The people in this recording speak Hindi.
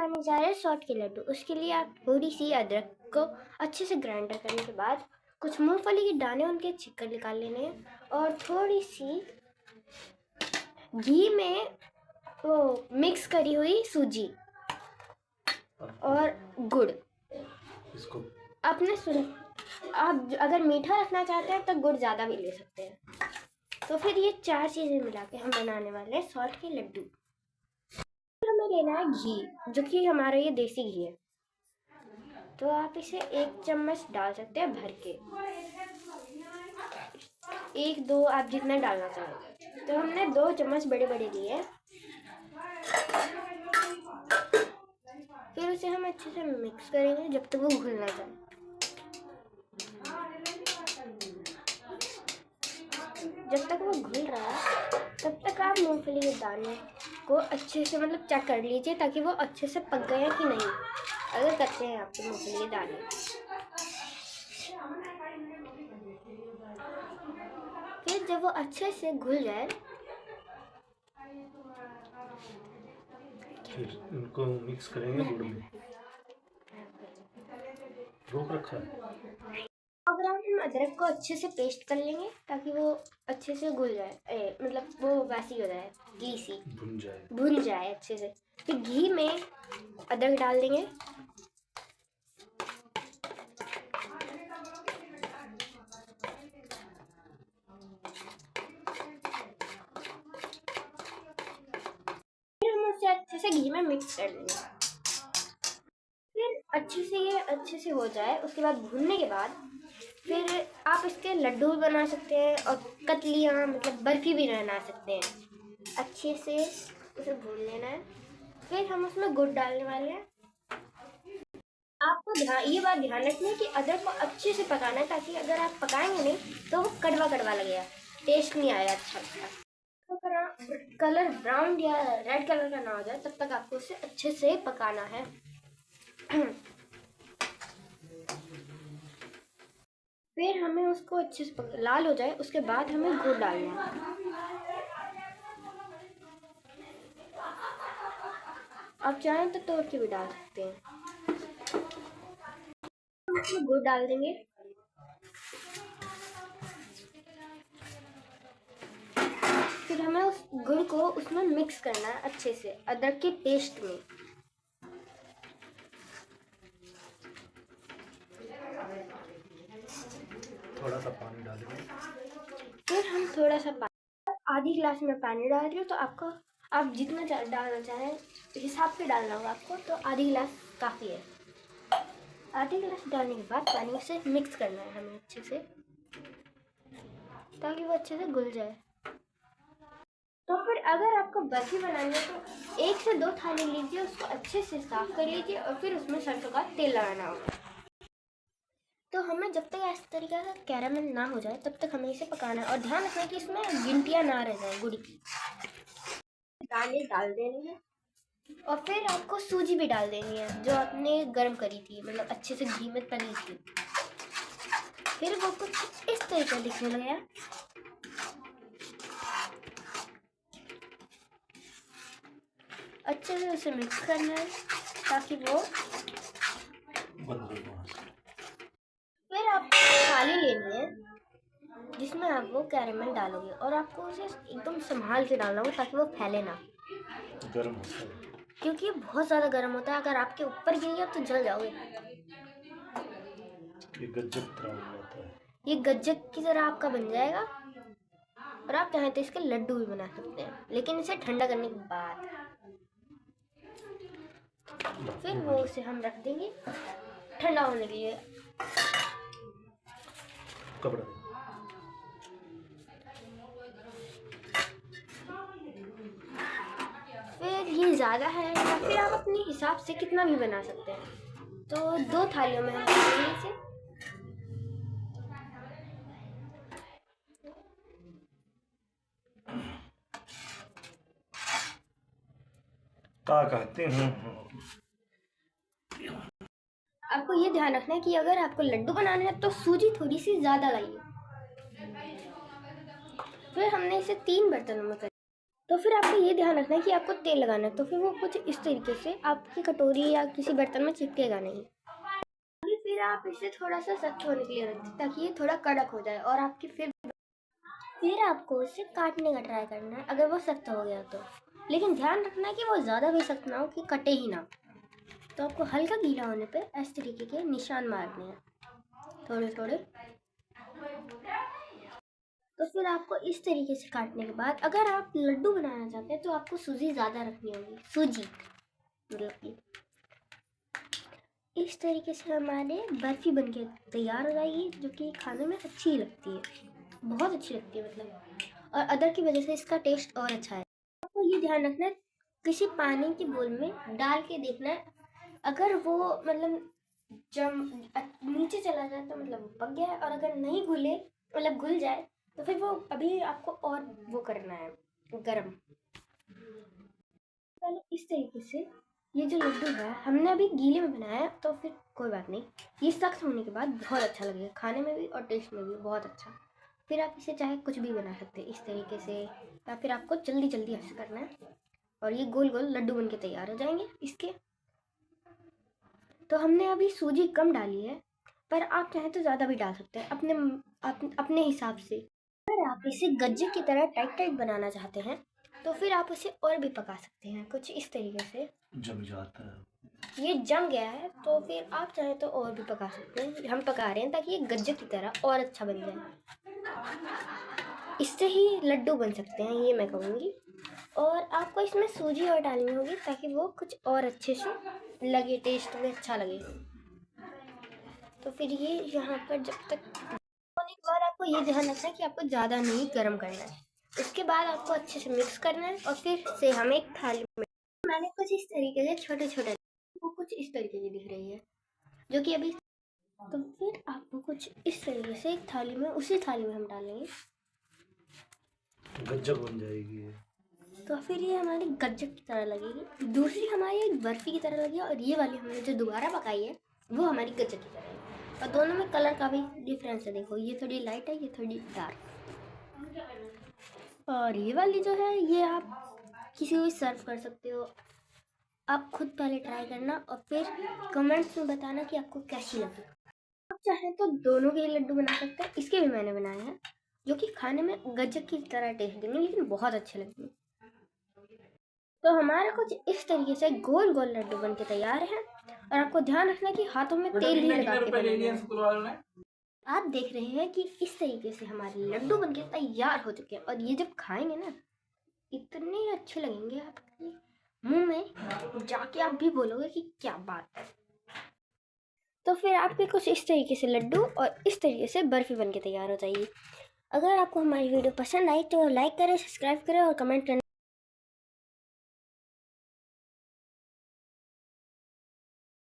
बनाने जा रहे हैं सौंठ के लड्डू। उसके लिए आप थोड़ी सी अदरक को अच्छे से ग्राइंडर करने के बाद कुछ मूंगफली के दाने उनके छिक्कर निकाल लेने हैं और थोड़ी सी घी में वो मिक्स करी हुई सूजी और गुड़। इसको आप अगर मीठा रखना चाहते हैं तो गुड़ ज़्यादा भी ले सकते हैं। तो फिर ये 4 चीज़ें मिला के हम बनाने वाले हैं सौंठ के लड्डू। हमें लेना है घी, जो कि हमारा ये देसी घी है। तो आप इसे 1 चम्मच डाल सकते हैं भर के, 1-2 आप जितना डालना चाहें। तो हमने 2 चम्मच बड़े बड़े लिए। फिर उसे हम अच्छे से मिक्स करेंगे जब तक वो घुल ना जाए। जब तक वो घुल रहा है तब तक आप मूंगफली के दाने को अच्छे से चेक कर लीजिए ताकि वो अच्छे से पक गए हैं कि नहीं। अगर कच्चे हैं आपके मूंगफली के दाने, फिर जब वो अच्छे से घुल जाए फिर इनको मिक्स करेंगे गुड़ में। रोक रखा है। अगर हम अदरक को अच्छे से पेस्ट कर लेंगे ताकि वो अच्छे से घुल जाए, वो वैसी हो जाए, घी सी भुन जाए अच्छे से। फिर घी में अदरक डाल देंगे। फिर हम उसे अच्छे से घी में मिक्स कर लेंगे। फिर अच्छे से हो जाए उसके बाद भुनने के बाद फिर आप इसके लड्डू भी बना सकते हैं और कतलियाँ बर्फी भी बना सकते हैं। अच्छे से उसे भून लेना है। फिर हम उसमें गुड़ डालने वाले हैं। आपको ये बात ध्यान रखनी है कि अदरक को अच्छे से पकाना है, ताकि अगर आप पकाएंगे नहीं तो वो कड़वा कड़वा लगेगा, टेस्ट नहीं आएगा अच्छा। तो कलर ब्राउन या रेड कलर का ना हो जाए तब तक आपको उसे अच्छे से पकाना है। फिर हमें उसको अच्छे से लाल हो जाए उसके बाद हमें गुड़ डालना है। आप चाहें तो तोड़ के भी डाल सकते हैं। हम उसमें गुड़ डाल देंगे। फिर हमें उस गुड़ को उसमें मिक्स करना है अच्छे से अदरक के पेस्ट में। थोड़ा सा पानी डालेंगे। फिर हम थोड़ा सा आधी गिलास में पानी डाल रही हूँ, तो आप जितना डालना चाहें हिसाब से डालना होगा आपको। तो आधी गिलास काफ़ी है। आधी गिलास डालने के बाद पानी से मिक्स करना है हमें अच्छे से, ताकि वो अच्छे से घुल जाए। तो फिर अगर आपको बर्फी बनानी है तो 1 से 2 थाली लीजिए, उसको अच्छे से साफ कर लीजिए और फिर उसमें सरसों का तेल लगाना होगा। तो हमें जब तक इस तरीके से कैरामल ना हो जाए तब तक हमें इसे पकाना है। और ध्यान रखना कि इसमें गिनतियाँ ना रह जाए गुड़ की। दालें डाल देनी है और फिर आपको सूजी भी डाल देनी है जो आपने गर्म करी थी, अच्छे से घी में तली थी। फिर वो कुछ इस तरीके दिखने लगेगा। अच्छे से उसे मिक्स करना है ताकि वो फिर आपको थाली लेनी है जिसमें आप वो कैरेमल डालोगे और आपको उसे एकदम संभाल के डालना होगा ताकि वो फैले ना। गर्म होता है क्योंकि बहुत ज़्यादा गर्म होता है। अगर आपके ऊपर गिर गया तो जल जाओगे। ये गज्जक तरह हो जाता है। ये गज्जक की तरह आपका बन जाएगा और आप चाहें तो इसके लड्डू भी बना सकते हैं, लेकिन इसे ठंडा करने के बाद। फिर वो उसे हम रख देंगे ठंडा होने के लिए। कपड़ा फिर ये ज़्यादा है या फिर आप अपने हिसाब से कितना भी बना सकते हैं। तो 2 थालियों में हम इसे क्या कहते हैं। आपको ये ध्यान रखना है कि अगर आपको लड्डू बनाने हैं तो सूजी थोड़ी सी ज़्यादा लाइए। फिर हमने इसे 3 बर्तनों में कर तो फिर आपको ये ध्यान रखना है कि आपको तेल लगाना है, तो फिर वो कुछ इस तरीके से आपकी कटोरी या किसी बर्तन में चिपकेगा नहीं। फिर आप इसे थोड़ा सा सख्त होने के लिए रखें ताकि ये थोड़ा कड़क हो जाए, और आपकी फिर आपको इसे काटने का ट्राई करना है अगर वो सख्त हो गया तो। लेकिन ध्यान रखना है कि वो ज़्यादा भी सख्त ना हो कि कटे ही ना। तो आपको हल्का गीला होने पे इस तरीके के निशान मारने हैं थोड़े थोड़े। तो फिर आपको इस तरीके से काटने के बाद अगर आप लड्डू बनाना चाहते हैं तो आपको सूजी ज़्यादा रखनी होगी, सूजी मतलब कि इस तरीके से हमारे बर्फ़ी बनके तैयार हो जाएगी, जो कि खाने में अच्छी लगती है, बहुत अच्छी लगती है मतलब, और अदर की वजह से इसका टेस्ट और अच्छा है। आपको ये ध्यान रखना है किसी पानी की बोल में डाल के देखना है, अगर वो मतलब जम नीचे चला जाए तो मतलब वो पक गया है, और अगर नहीं घुले मतलब घुल जाए तो फिर वो अभी आपको और वो करना है गरम। पहले इस तरीके से ये जो लड्डू है हमने अभी गीले में बनाया है, तो फिर कोई बात नहीं, ये सख्त होने के बाद बहुत अच्छा लगेगा खाने में भी और टेस्ट में भी बहुत अच्छा। फिर आप इसे चाहे कुछ भी बना सकते हैं इस तरीके से, या फिर आपको जल्दी जल्दी ऐसे करना है और ये गोल गोल लड्डू बन के तैयार हो जाएंगे इसके। तो हमने अभी सूजी कम डाली है, पर आप चाहें तो ज़्यादा भी डाल सकते हैं अपने हिसाब से। अगर आप इसे गज्जे की तरह टाइट टाइट बनाना चाहते हैं तो फिर आप उसे और भी पका सकते हैं कुछ इस तरीके से। जम जाता है। ये जम गया है तो फिर आप चाहें तो और भी पका सकते हैं, हम पका रहे हैं ताकि ये गज्जे की तरह और अच्छा बन जाए। इससे ही लड्डू बन सकते हैं ये मैं कहूँगी, और आपको इसमें सूजी और डालनी होगी ताकि वो कुछ और अच्छे से लगे, टेस्ट में अच्छा लगे। तो फिर ये यहाँ पर जब तक होने के बाद आपको ये ध्यान रखना है कि आपको ज़्यादा नहीं गर्म करना है। उसके बाद आपको अच्छे से मिक्स करना है, और फिर से हम एक थाली में मैंने कुछ इस तरीके से छोटे छोटे, वो कुछ इस तरीके की दिख रही है जो कि अभी। तो फिर आपको कुछ इस तरीके से एक थाली में, उसी थाली में हम डालेंगे, गज्जक बन जाएगी ये। तो फिर ये हमारी गज्जक की तरह लगेगी, दूसरी हमारी एक बर्फ़ी की तरह लगेगी, और ये वाली हमने जो दोबारा पकाई है वो हमारी गज्जक की तरह है। और दोनों में कलर का भी डिफरेंस है, देखो ये थोड़ी लाइट है, ये थोड़ी डार्क। और ये वाली जो है ये आप किसी को भी सर्व कर सकते हो। आप खुद पहले ट्राई करना और फिर कमेंट्स में बताना कि आपको कैसी लगी। आप चाहें तो दोनों के लड्डू बना सकते हैं, इसके भी मैंने बनाए हैं जो कि खाने में गज्जक की तरह टेस्ट देंगे लेकिन बहुत अच्छे लगेंगे। तो हमारे कुछ इस तरीके से गोल गोल लड्डू बन के तैयार हैं, और आपको ध्यान रखना है कि हाथों में तेल नहीं लगा के बनाना है। आप देख रहे हैं कि इस तरीके से हमारे लड्डू बनके तैयार हो चुके हैं, और ये जब खाएंगे ना इतने अच्छे लगेंगे आपके मुंह में जाके आप भी बोलोगे कि क्या बात है। तो फिर आपके कुछ इस तरीके से लड्डू और इस तरीके से बर्फ़ी बनके तैयार हो जाएगी। अगर आपको हमारी वीडियो पसंद आई तो लाइक करें, सब्सक्राइब करें और कमेंट करें।